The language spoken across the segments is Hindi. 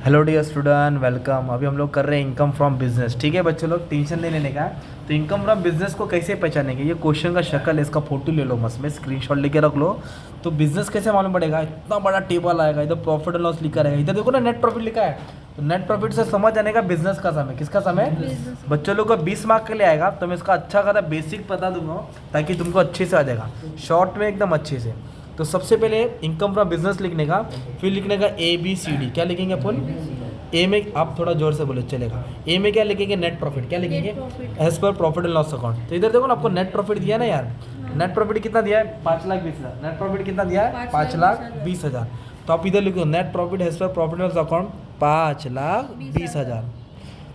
Hello dear student, welcome. अभी हम लोग कर रहे हैं इनकम फ्रॉम बिजनेस। ठीक है बच्चों, लोग टेंशन नहीं लेने का है। तो इनकम फ्रॉम बिजनेस को कैसे पहचानेंगे, ये क्वेश्चन का शक्ल है, इसका फोटो ले लो, मस्त में स्क्रीनशॉट लेके रख लो। तो बिजनेस कैसे मालूम पड़ेगा, इतना बड़ा टेबल आएगा, इधर प्रॉफिट एंड लॉस लिखा रहेगा, इधर देखो ना नेट प्रॉफिट लिखा है। तो नेट प्रॉफिट से समझ आने का बिजनेस का समय, किसका समय, बच्चों लोग को 20 मार्क के लिए आएगा। तो मैं इसका अच्छा खासा बेसिक बता दूंगा ताकि तुमको अच्छे से आ जाएगा, शॉर्ट में एकदम अच्छे से। तो सबसे पहले इनकम फ्रॉम बिजनेस लिखने का, फिर लिखने का ABCD। क्या लिखेंगे अपन, ए में आप थोड़ा जोर से बोले चलेगा। ए में क्या लिखेंगे, नेट प्रॉफिट। क्या लिखेंगे, as per profit and loss account. तो इधर देखो ना, आपको नेट प्रॉफिट दिया ना यार। नेट प्रॉफिट कितना दिया है, 5,20,000। नेट प्रॉफिट कितना दिया है, 5,20,000। तो आप इधर लिखो net profit as per profit and loss account 5,20,000।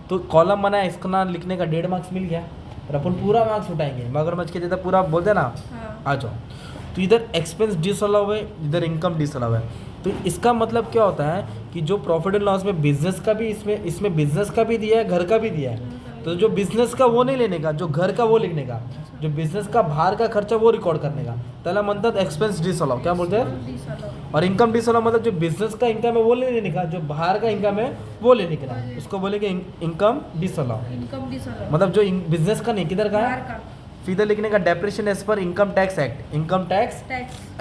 तो कॉलम बना है, इसका नाम लिखने का 1.5 मार्क्स मिल गया। और अपन पूरा मार्क्स उठाएंगे, मगरमच्छ के जैसा पूरा बोलते ना। आ जाओ। तो इधर एक्सपेंस डिसअलाउ है, इधर इनकम डिसअलाउ है। तो इसका मतलब क्या होता है कि जो प्रॉफिट एंड लॉस में बिजनेस का भी, इसमें बिजनेस का भी दिया है, घर का भी दिया है। तो जो बिजनेस का वो नहीं लेने का, जो घर का वो लिखने का। जो बिजनेस का बाहर का खर्चा वो रिकॉर्ड करने का। त्याला म्हणतात एक्सपेंस डिसअलाउ। क्या बोलते हैं, और इनकम डिसअलाउ मतलब जो बिजनेस का इनकम है वो नहीं लेने का, जो बाहर का इनकम है वो लेने का। उसको बोलेंगे इनकम डिसअलाउ। मतलब जो बिजनेस का नहीं, किधर का है। फिर इधर लिखने का डेप्रेशन एज पर income tax act. Income tax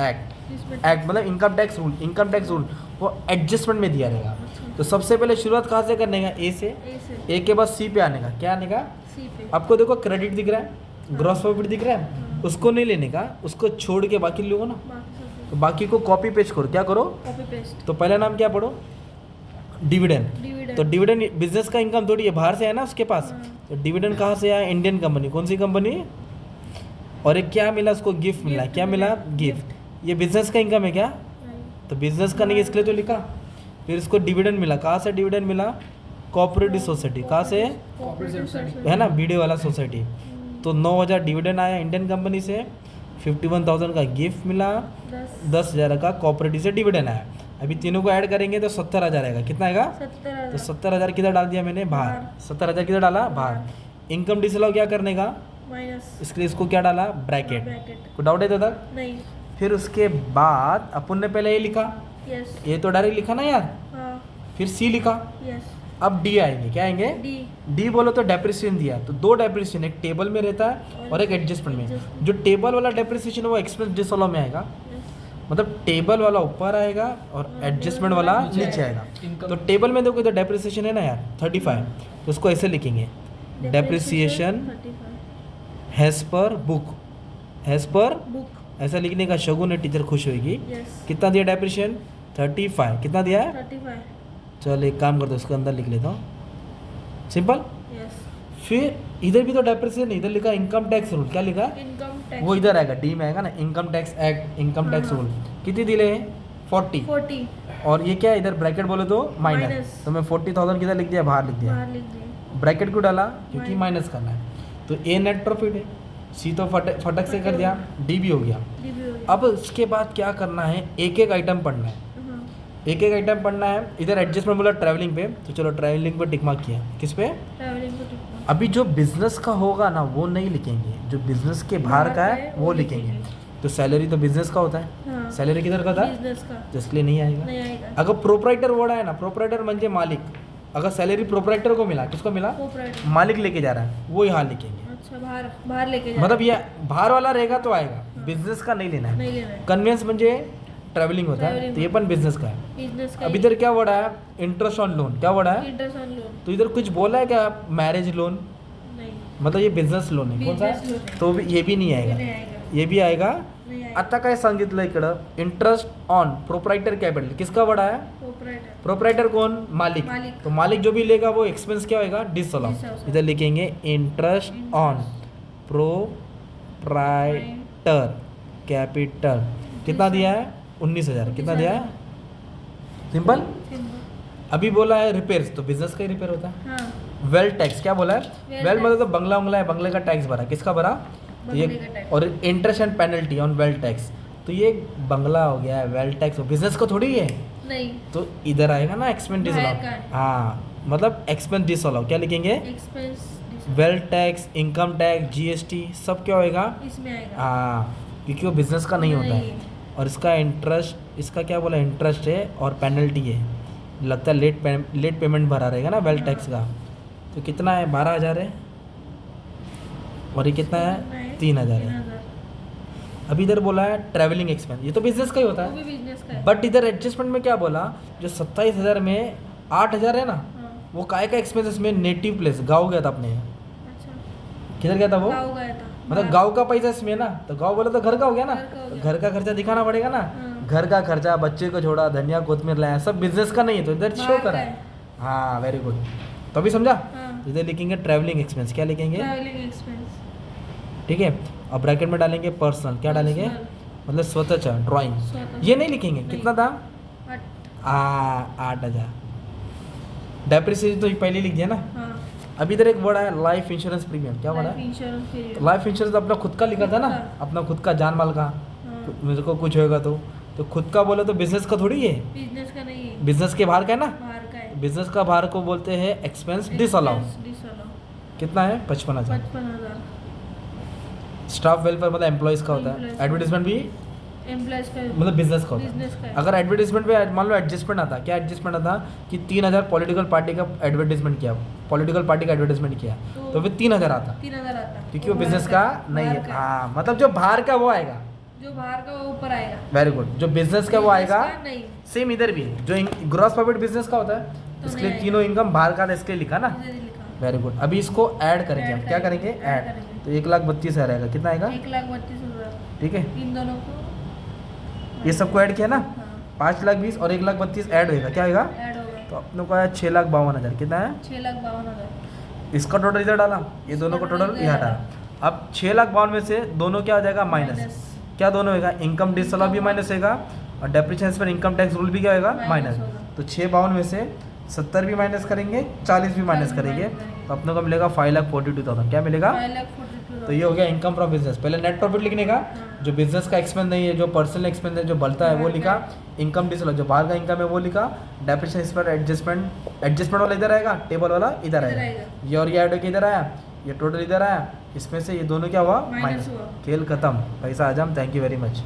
act मतलब income tax rule. Income tax rule वो एडजस्टमेंट में दिया रहेगा। तो सबसे पहले शुरुआत कहाँ से करने का, ए से। ए के बाद सी पे आने का। क्या आने का, आपको देखो क्रेडिट दिख रहा है, ग्रॉस प्रॉफिट दिख रहा है, उसको नहीं लेने का, उसको छोड़ के बाकी लोगो ना। तो बाकी को कॉपी पेस्ट करो। क्या करो, कॉपी पेस्ट। तो पहला नाम क्या पढ़ो, डिविडेंड। तो डिविडेंड बिजनेस का इनकम थोड़ी है, बाहर से है ना उसके पास। तो डिविडेंड कहाँ से आया, इंडियन कंपनी। कौन सी कंपनी, और एक क्या मिला उसको, गिफ्ट मिला। क्या मिला, गिफ्ट। ये बिजनेस का इनकम है क्या, तो बिजनेस का नहीं, इसके लिए तो लिखा। फिर इसको डिविडेंड मिला, कहाँ से डिविडेंड मिला, कोऑपरेटिव सोसाइटी। कहाँ से, है ना, बीडे वाला सोसाइटी। तो 9,000 डिविडेंड आया इंडियन कंपनी से, 51,000 का गिफ्ट मिला, 10,000 का कोऑपरेटिव से डिविडेंड आया। अभी तीनों को ऐड करेंगे तो 70,000 आएगा। कितना आएगा, तो 70,000 किधर डाल दिया मैंने, बाहर। 70,000 किधर डाला, बाहर। इनकम डिसअलाउ क्या करने का, इसके लिए इसको क्या डाला, ब्रैकेट। कोई डाउट है तो तक नहीं। फिर उसके बाद अपन ने पहले ये लिखा, ये तो डायरेक्ट लिखा ना यार। फिर सी लिखा। अब डी आएंगे, क्या आएंगे, डी बोलो तो डेप्रिसिएशन दिया। तो 2 डेप्रिसिएशन, एक टेबल में रहता है और एक एडजस्टमेंट में। जो टेबल वाला डेप्रिसिएशन वो एक्सपेंस डिसअलाउ में आएगा। मतलब टेबल वाला ऊपर आएगा और एडजस्टमेंट वाला नीचे आएगा। तो टेबल में देखो इधर डेप्रिसिएशन है ना यार 35, तो उसको ऐसे लिखेंगे, डेप्रिसिएशन हैज़ पर बुक। हैज़ पर बुक ऐसा लिखने का शगुन है, टीचर खुश होगी। कितना दिया डेप्रिसिएशन, 35। कितना दिया है, 35। चल एक काम करते उसके अंदर लिख लेता हूँ, सिंपल। फिर इधर भी तो डेप्रिसिएशन, इधर लिखा इनकम टैक्स रूल। क्या लिखा, इनकम टैक्स, वो इधर आएगा, डी में आएगा ना, income tax act, income tax rule. कितनी दिले हैं, 40। और ये क्या है, इधर ब्रैकेट बोले तो माइनस। तो मैं 40,000 किधर लिख दिया, बाहर लिख दिया। ब्रैकेट क्यों डाला, क्योंकि माइनस करना है। तो ए नेट प्रॉफिट है, सी तो फटक से कर दिया, डी भी हो गया। अब उसके बाद क्या करना है, एक एक आइटम पढ़ना है। एक एक आइटम पढ़ना है। इधर एडजस्टमेंट बोला ट्रैवलिंग पे, तो चलो ट्रैवलिंग पे टिक मार्क किया। किस पे, ट्रैवलिंग पे टिक मार्क। अभी जो बिजनेस का होगा ना वो नहीं लिखेंगे, जो बिजनेस के बाहर का है वो लिखेंगे। तो सैलरी तो बिजनेस का होता है, सैलरी किधर का था, बिजनेस का, जिसके लिए नहीं आएगा। अगर प्रोप्राइटर वर्ड है ना, प्रोप्राइटर म्हणजे मालिक। अगर सैलरी प्रोप्राइटर को मिला, किसको मिला, मालिक लेके जा रहा है, वो यहाँ लिखेंगे। अच्छा, बाहर लेके जा, मतलब ये बाहर वाला रहेगा तो आएगा। बिजनेस का नहीं लेना है। कन्वेंस म्हणजे ट्रैवलिंग होता है, तो ये पण बिजनेस का है। अब इधर क्या वर्ड है, इंटरेस्ट ऑन लोन। क्या वर्ड है, इंटरेस्ट ऑन लोन। तो इधर कुछ बोला है क्या, मैरिज लोन, नहीं, मतलब ये बिजनेस लोन है। कौन सा, तो ये भी नहीं आएगा, ये भी आएगा। आता काय सांगितलं इकडं, इंटरेस्ट ऑन प्रोप्राइटर कैपिटल। किसका वर्ड है, प्रोप्राइटर कौन, मालिक। तो मालिक जो भी लेगा वो एक्सपेंस क्या होगा, डिसअलाउ। इधर लिखेंगे इंटरेस्ट ऑन प्रोप्राइटर कैपिटल। कितना दिया है, 19,000। कितना दिया है, सिंपल। अभी बोला है रिपेयर्स, तो बिजनेस का ही रिपेयर होता है। वेल टैक्स, क्या बोला है, वेल मतलब तो बंगला उंगला है, बंगले का टैक्स भरा। किसका भरा, तो ये। और interest and penalty on wealth tax, तो ये बंगला हो गया है, वेल टैक्स बिजनेस को थोड़ी है नहीं। तो इधर आएगा ना एक्सपेंस डिसअलाउ। हाँ, मतलब एक्सपेंस डिसअलाउ। क्या लिखेंगे, expense, wealth tax, income tax, GST सब क्या होएगा, इसमें आएगा। हाँ, क्योंकि वो बिजनेस का नहीं होता है। और इसका इंटरेस्ट, इसका क्या बोला, इंटरेस्ट है और पेनल्टी है। लगता है लेट पेमेंट भरा रहेगा ना वेल्थ टैक्स का। तो कितना है, 12,000 है, और ये कितना है, 3,000 है। अभी इधर बोला है ट्रैवलिंग एक्सपेंस, ये तो बिजनेस का ही होता वो भी है, बिजनेस का है। बट इधर एडजस्टमेंट में क्या बोला, जो 27,000 में 8,000 है ना, हाँ, वो काय का एक्सपेंसेस में नेटिव प्लेस गाँव गया था अपने, अच्छा किधर गया था वो, गाँव गया था। मतलब गाँव का पैसा इसमें ना, तो गाँव बोला तो घर का हो गया ना, घर का हो तो गया। घर का खर्चा दिखाना पड़ेगा ना, हाँ। घर का खर्चा, बच्चे को छोड़ा, धनिया कोथमीर लाया, सब बिजनेस का नहीं है, तो इधर शो बाहर करा का है। है। हाँ वेरी गुड, तो अभी समझा। हाँ, इधर लिखेंगे ट्रैवलिंग एक्सपेंस, क्या लिखेंगे, ट्रैवलिंग एक्सपेंस। ठीक है। अब ब्रैकेट में डालेंगे पर्सनल, क्या डालेंगे, मतलब स्वतः ड्राइंग, स्वतः। ये नहीं लिखेंगे, नहीं। कितना था, 8,000। डेप्रिसिएशन तो पहले लिख दिया ना। हाँ, अभी इधर एक वर्ड है लाइफ इंश्योरेंस प्रीमियम, क्या वर्ड लाइफ है, इंश्योरेंस पीरियड। लाइफ इंश्योरेंस अपना खुद का लिखा था ना, खुद का। अपना खुद का जान माल का, हाँ, मेरे को कुछ होएगा तो खुद का बोले तो बिजनेस का थोड़ी है, बिजनेस का नहीं है, बिजनेस के बाहर का है ना, बाहर का है। बिजनेस का बाहर को बोलते हैं एक्सपेंस डिसअलाउ। डिसअलाउ। कितना है, 55,000। 55,000। स्टाफ वेलफेयर मतलब एम्प्लॉयज़ का होता है, Employees का। एडवर्टीजमेंट भी एम्प्लॉयज का मतलब बिजनेस का होता है। बिजनेस का है। अगर एडवर्टीजमेंट पे मान लो एडजस्टमेंट आता, क्या एडजस्टमेंट आता कि 3,000 पॉलिटिकल पार्टी का एडवर्टीजमेंट किया, पॉलिटिकल पार्टी का एडवर्टीजमेंट किया, तो फिर 3,000 आता, 3,000 आता, क्योंकि वो बाहर बिजनेस का का नहीं बाहर है। का हाँ, मतलब जो बाहर का वो आएगा, जो बाहर का वो ऊपर आएगा। वेरी गुड, जो बिजनेस का वो Business आएगा। का नहीं, सेम इधर भी है, जो ग्रॉस प्रॉफिट बिजनेस का होता है, तो इसके नहीं लिए तीनों इनकम बाहर का था, इसके लिए लिखा ना, इधर ही लिखा। Very good. अभी इसको ऐड करेंगे, हम क्या करेंगे, add ऐड, करेंगे। तो 1,32,000 आएगा, कितना आएगा, 1,32,000। ठीक है। इन दोनों को ये सबको ऐड किया ना, हाँ, 5,20,000 और 1,32,000 ऐड होएगा, क्या होएगा, ऐड होगा। तो अपने को आया 6,52,000, कितना है, 6,52,000। इसका टोटल इधर डाला, ये दोनों का टोटल यहाँ डाला। अब 6,52,000 में से दोनों क्या हो जाएगा, माइनस, क्या दोनों होगा, इनकम डिसअलाउ भी माइनस होगा, और डेप्रिसिएशन पर इनकम टैक्स रूल भी क्या होगा, Minus माइनस। होगा। तो 6,52,000 में से 70 भी माइनस करेंगे, 40 भी माइनस 40 भी करेंगे, minus करेंगे। तो अपने को मिलेगा 5,42,000, क्या मिलेगा। 5,42,000। तो ये हो गया इनकम फ्रॉम बिजनेस। पहले नेट प्रॉफिट लिखने का, जो बिजनेस का एक्सपेंस नहीं है, जो पर्सनल एक्सपेंस है, जो बढ़ता है वो लिखा, इनकम डिसअलाउ जो बाहर का इनकम है वो लिखा, डेप्रिसिएशन पर एडजस्टमेंट वाला इधर आएगा, टेबल वाला इधर इधर आएगा, आएगा। ये और ये ऐड होकर इधर आया, ये टोटल इधर आया, इसमें से ये दोनों क्या हुआ, Minus माइनस। हुआ। खेल खत्म, पैसा आ जाम, थैंक यू वेरी मच।